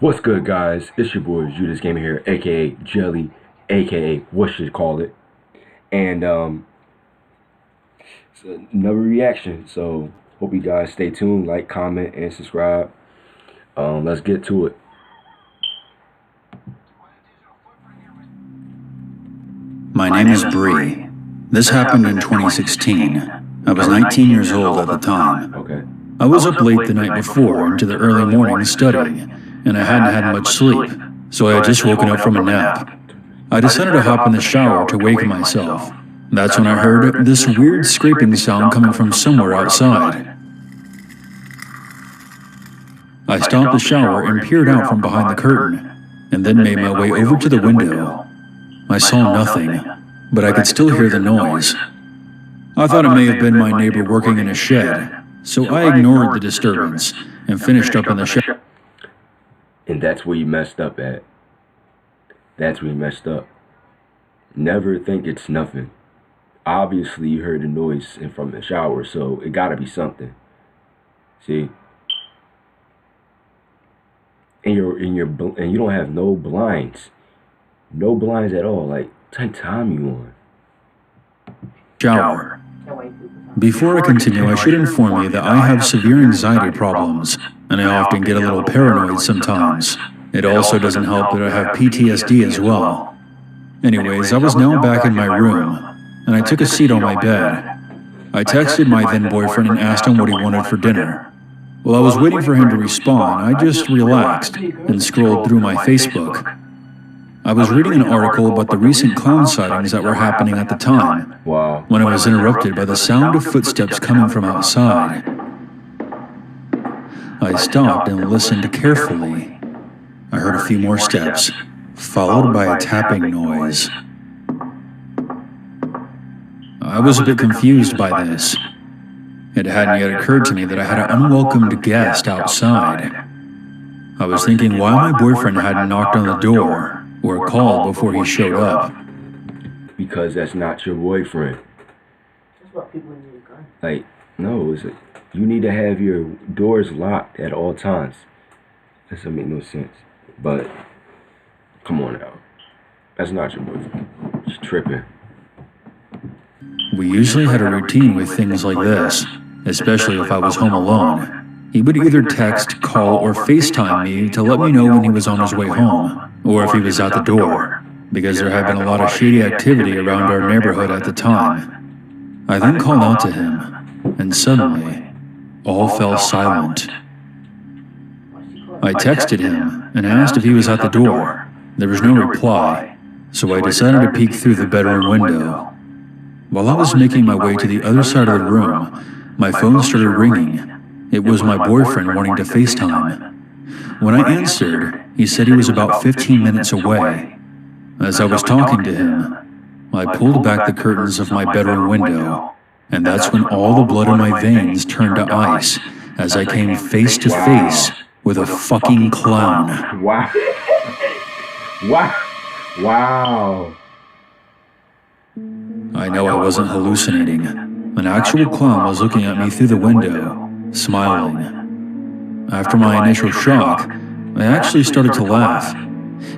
What's good, guys? It's your boy Judas Gamer here, aka Jelly, aka what you call it, and it's another reaction. So hope you guys stay tuned, like, comment, and subscribe. Let's get to it. My name is Bree. This happened in 2016. I was 19 years old at the time. Okay. I was up late the night before into the early morning studying, and I hadn't had much sleep, so I had just woken up from a nap. I decided to hop in the shower to wake myself. That's when I heard this weird scraping sound coming from somewhere outside. I stopped the shower and peered out from behind the curtain, and then made my way over to the window. I saw nothing, but I could still hear the noise. I thought it may have been my neighbor working in a shed, so I ignored the disturbance and finished up in the shower. And that's where you messed up at. That's where you messed up. Never think it's nothing. Obviously, you heard the noise from the shower, so it gotta be something. See? And you don't have no blinds. No blinds at all. Like, what time you on? Shower. Before I continue, I should inform you that I have severe anxiety problems, and I often get a little paranoid sometimes. It also doesn't help that I have PTSD as well. Anyways, I was now back in my room, and I took a seat on my bed. I texted my then boyfriend and asked him what he wanted for dinner. While I was waiting for him to respond, I just relaxed and scrolled through my Facebook. I was reading an article about the recent clown sightings that were happening at the time, when I was interrupted by the sound of footsteps coming from outside. I stopped and listened carefully. I heard a few more steps, followed by a tapping noise. I was a bit confused by this. It hadn't yet occurred to me that I had an unwelcomed guest outside. I was thinking why my boyfriend hadn't knocked on the door or called before he showed up. Because that's not your boyfriend. That's what people need to go. Like, no, you need to have your doors locked at all times. That doesn't make no sense. But, come on now. That's not your boyfriend. She's tripping. We usually had a routine with things like this, especially if I was home alone. He would either text, call, or FaceTime me to let me know when he was on his way home, or if he was out the door, because there had been a lot of shady activity around our neighborhood at the time. I then called out to him, and suddenly, all fell silent. I texted him and asked if he was at the door. There was no reply, so I decided to peek through the bedroom window. While I was making my way to the other side of the room, my phone started ringing. It was my boyfriend wanting to FaceTime. When I answered, he said he was about 15 minutes away. As I was talking to him, I pulled back the curtains of my bedroom window, and that's when all the blood in my veins turned to ice as I came face to face with a fucking clown. Wow. Wow. Wow. I know I wasn't hallucinating. An actual clown was looking at me through the window, smiling. After my initial shock, I actually started to laugh,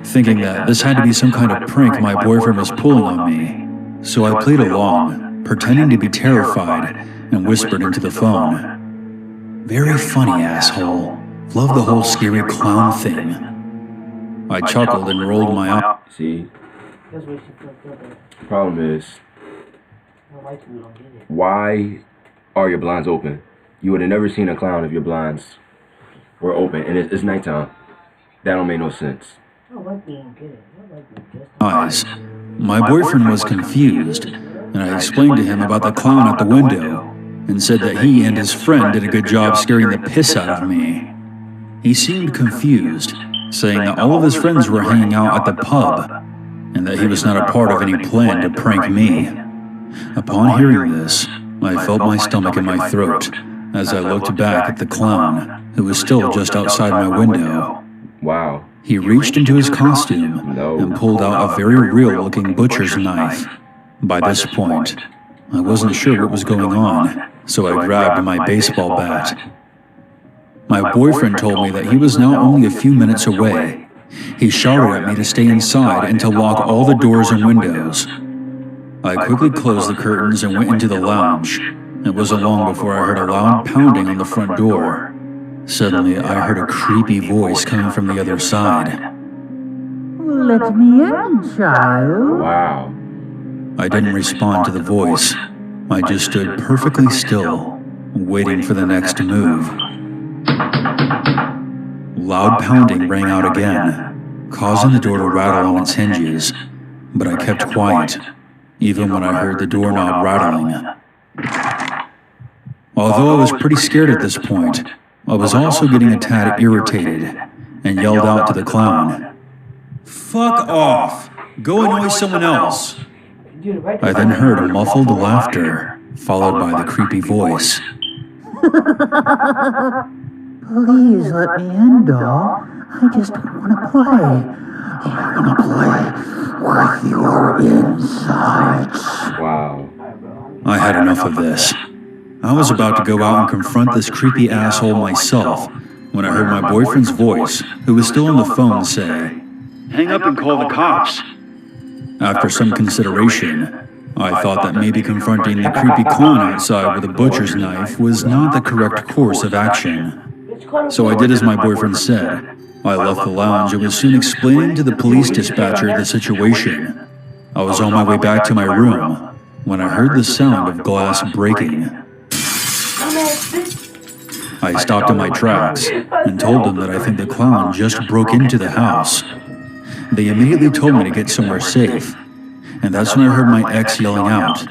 thinking that this had to be some kind of prank my boyfriend was pulling on me. So I played along, pretending to be terrified, and whispered into the phone, "Very funny, asshole. Love the whole scary clown thing." I chuckled and rolled my eyes. See? That's where she fucked up at. The problem is, White people don't get it. why are your blinds open? You would have never seen a clown if your blinds were open, and it's nighttime. That don't make no sense. No, white people don't get it. No, white people just Eyes. My boyfriend was confused, and I explained to him about the clown at the window, and said that he and his friend did a good job scaring the piss out of me. He seemed confused, saying that all of his friends were hanging out at the pub, and that he was not a part of any plan to prank me. Upon hearing this, I felt my stomach in my throat as I looked back at the clown, who was still just outside my window. Wow. He reached into his costume and pulled out a very real-looking butcher's knife. By this point, I wasn't sure what was going on, so I grabbed my baseball bat. My boyfriend told me that he was now only a few minutes away. He shouted at me to stay inside and to lock all the doors and windows. I quickly closed the curtains and went into the lounge. It wasn't long before I heard a loud pounding on the front door. Suddenly, I heard a creepy voice coming from the other side. Let me in, child. Wow. I didn't respond to the voice. I just stood perfectly still, waiting for the next move. Loud pounding rang out again, causing the door to rattle on its hinges, but I kept quiet, even when I heard the doorknob rattling. Although I was pretty scared at this point, I was also getting a tad irritated and yelled out to the clown, "Fuck off! Go annoy someone else!" I then heard a muffled laughter, followed by the creepy voice. Please let me in, doll. I just want to play. I want to play with your insides. Wow. I had enough of this. I was about to go out and confront this creepy asshole myself when I heard my boyfriend's voice, who was still on the phone, say, "Hang up and call the cops." After some consideration, I thought that maybe confronting the creepy clown outside with a butcher's knife was not the correct course of action. So I did as my boyfriend said. I left the lounge and was soon explaining to the police dispatcher the situation. I was on my way back to my room when I heard the sound of glass breaking. I stopped in my tracks and told them that I think the clown just broke into the house. They immediately told me to get somewhere safe, and that's when I heard my ex yelling out,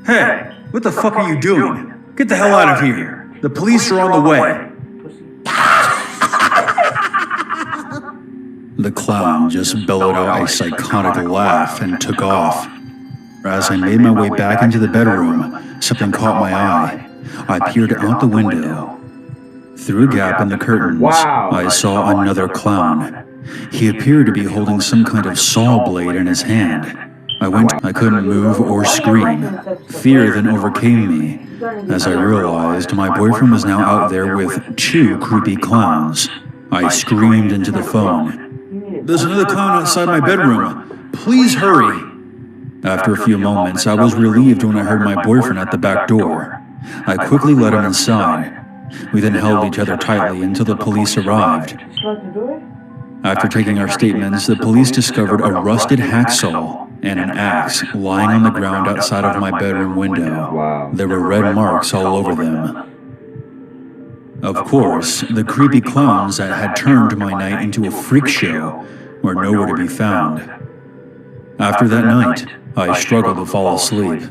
"Hey, what the fuck are you doing? Get the hell out of here. The police are on the way." The clown just bellowed out a psychotic laugh and took off. As I made my way back into the bedroom, something caught my eye. I peered out the window. Through a gap in the curtains, I saw another clown. He appeared to be holding some kind of saw blade in his hand. I couldn't move or scream. Fear then overcame me, as I realized my boyfriend was now out there with 2 creepy clowns. I screamed into the phone, "There's another clown outside my bedroom. Please hurry." After a few moments, I was relieved when I heard my boyfriend at the back door. I quickly let him inside. We then held each other tightly until the police arrived. After taking our statements, the police discovered a rusted hacksaw and an axe lying on the ground outside of my bedroom window. Wow. There were red marks all over them. Of course, the creepy clowns that had turned my night into a freak show were nowhere to be found. After that night, I struggled to fall asleep.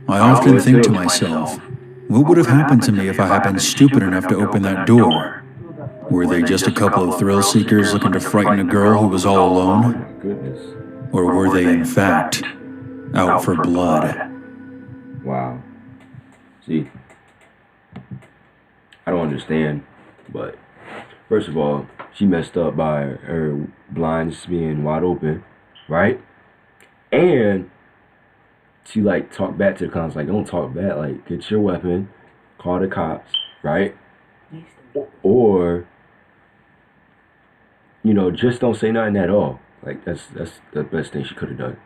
I often think to myself, what would have happened to me if I had been stupid enough to open that door? Were they just a couple of thrill seekers looking to frighten a girl who was all alone? Goodness. Or were they, in fact, out for blood? Wow. See, I don't understand, but first of all, she messed up by her blinds being wide open, right? And she like talked back to the clowns, like, don't talk back, like, get your weapon, call the cops, right? Or, you know, just don't say nothing at all. Like, that's the best thing she could have done.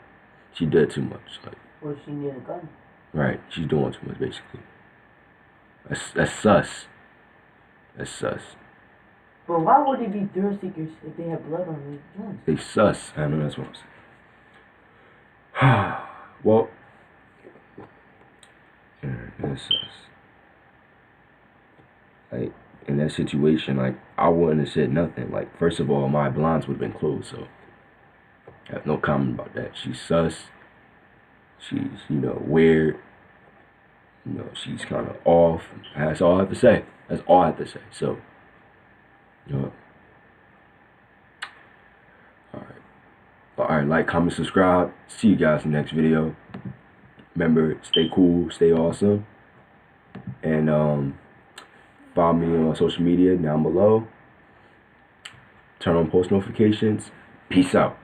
She did too much. Like, Or she needed a gun. right, she's doing too much, basically. That's sus. That's sus. But why would they be thrill seekers if they have blood on their guns? They sus. I know that's what I'm saying. Well, that's sus. Like, in that situation, like, I wouldn't have said nothing. Like, first of all, my blinds would have been closed, so I have no comment about that. She's sus. She's, you know, weird. You know, she's kind of off. That's all I have to say. That's all I have to say. So, you know. Alright, like, comment, subscribe. See you guys in the next video. Remember, stay cool, stay awesome. And follow me on social media down below. Turn on post notifications. Peace out.